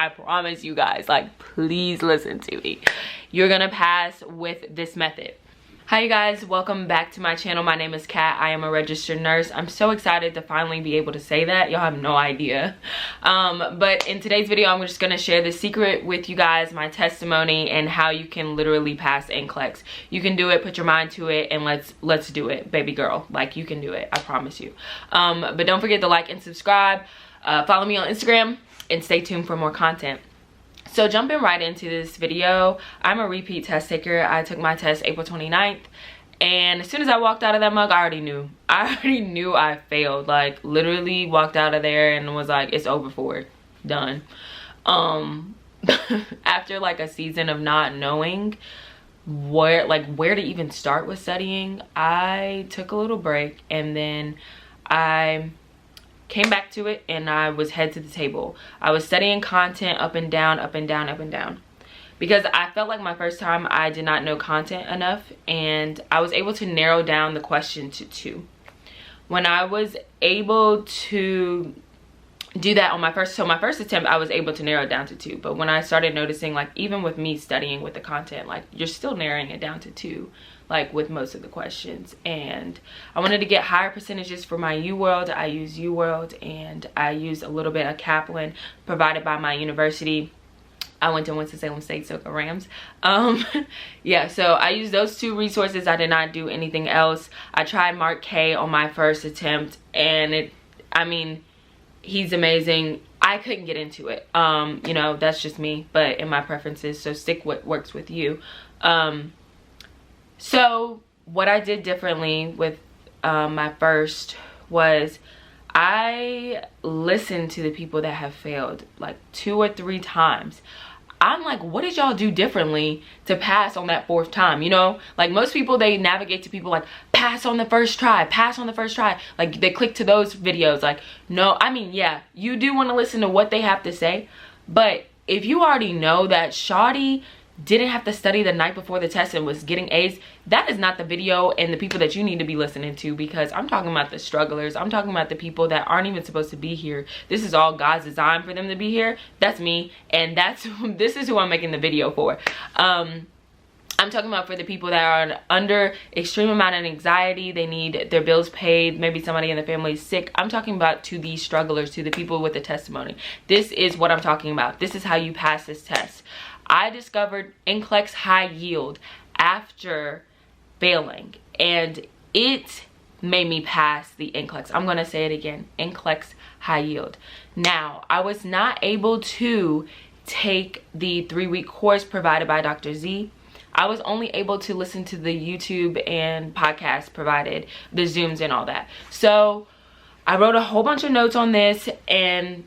I promise you guys, like, please listen to me. You're gonna pass with this method. Hi you guys, welcome back to my channel. My name is Kat. I am a registered nurse. I'm so excited to finally be able to say that. Y'all have no idea. But in today's video, I'm just gonna share the secret with you guys, my testimony, and how you can literally pass Nclex. You can do it, put your mind to it, and let's do it, baby girl. Like, you can do it, I promise you. But don't forget to like and subscribe. Follow me on Instagram and stay tuned for more content. So jumping right into this video, I'm a repeat test taker. I took my test April 29th, and as soon as I walked out of that mug, I already knew I failed. Like, literally walked out of there and was like, it's over for, done. After like a season of not knowing where to even start with studying, I took a little break, and then I came back to it, and I was head to the table. I was studying content up and down, up and down, up and down, because I felt like my first time I did not know content enough, and I was able to narrow down the question to 2. When I was able to do that on my first attempt, I was able to narrow it down to 2. But when I started noticing, like, even with me studying with the content, like, you're still narrowing it down to 2, like with most of the questions. And I wanted to get higher percentages for my UWorld. I use UWorld, and I used a little bit of Kaplan provided by my university. I went to Winston-Salem State, so go Rams. Yeah, so I used those 2 resources. I did not do anything else. I tried Mark K on my first attempt, and I mean, he's amazing. I couldn't get into it. You know, that's just me, but in my preferences, so stick what works with you. So what I did differently with my first was I listened to the people that have failed like 2 or 3 times. I'm like, what did y'all do differently to pass on that 4th time? You know, like most people, they navigate to people like, pass on the first try, pass on the first try. Like, they click to those videos. Like, no, I mean, yeah, you do want to listen to what they have to say. But if you already know that shawty didn't have to study the night before the test and was getting A's, that is not the video and the people that you need to be listening to, because I'm talking about the strugglers. I'm talking about the people that aren't even supposed to be here. This is all God's design for them to be here. That's me, and this is who I'm making the video for. I'm talking about for the people that are under extreme amount of anxiety. They need their bills paid. Maybe somebody in the family is sick. I'm talking about to these strugglers, to the people with the testimony. This is what I'm talking about. This is how you pass this test. I discovered Nclex high yield after failing, and it made me pass the Nclex. I'm gonna say it again, Nclex high yield. Now, I was not able to take the 3-week course provided by Dr. Z. I was only able to listen to the YouTube and podcast provided, the Zooms and all that. So I wrote a whole bunch of notes on this, and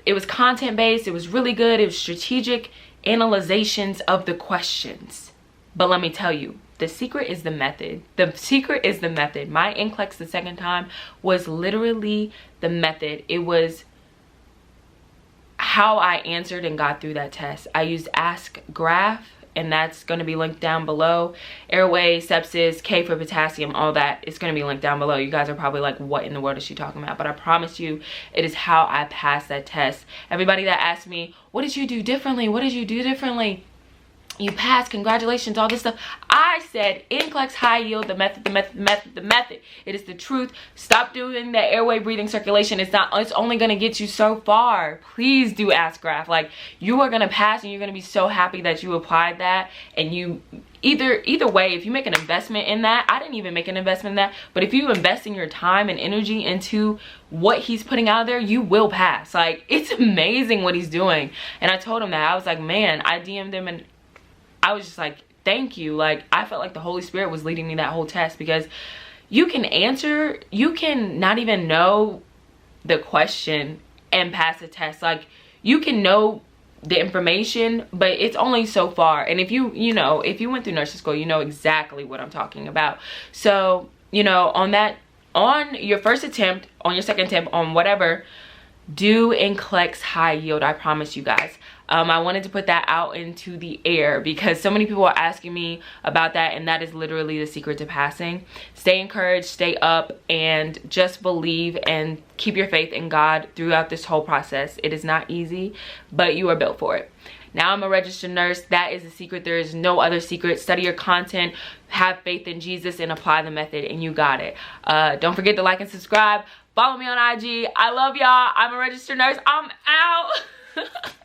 it was content based. It was really good. It was strategic analyzations of the questions. But let me tell you, the secret is the method. The secret is the method. My Nclex the 2nd time was literally the method. It was how I answered and got through that test. I used Ask Graph, and that's going to be linked down below. Airway, sepsis, K for potassium, all that is going to be linked down below. You guys are probably like, what in the world is she talking about? But I promise you, it is how I passed that test. Everybody that asked me, what did you do differently? What did you do differently? You passed, congratulations, all this stuff. I said, Nclex high yield, the method, the method, the method, the method. It is the truth. Stop doing that airway breathing circulation. It's only gonna get you so far. Please do Ask Graph. Like, you are gonna pass, and you're gonna be so happy that you applied that. And you, either way, if you make an investment in that, I didn't even make an investment in that, but if you invest in your time and energy into what he's putting out there, you will pass. Like, it's amazing what he's doing. And I told him that. I was like, man, I DM'd him, and I was just like, thank you. Like, I felt like the Holy Spirit was leading me that whole test, because you can answer, you can not even know the question and pass the test. Like, you can know the information, but it's only so far. And if you know, if you went through nursing school, you know exactly what I'm talking about. So, you know, on your first attempt, on your second attempt, on whatever, do Nclex high yield. I promise you guys. I wanted to put that out into the air because so many people are asking me about that, and that is literally the secret to passing. Stay encouraged, stay up, and just believe and keep your faith in God throughout this whole process. It is not easy, but you are built for it. Now I'm a registered nurse. That is the secret. There is no other secret. Study your content, have faith in Jesus, and apply the method, and you got it. Don't forget to like and subscribe. Follow me on IG. I love y'all. I'm a registered nurse. I'm out.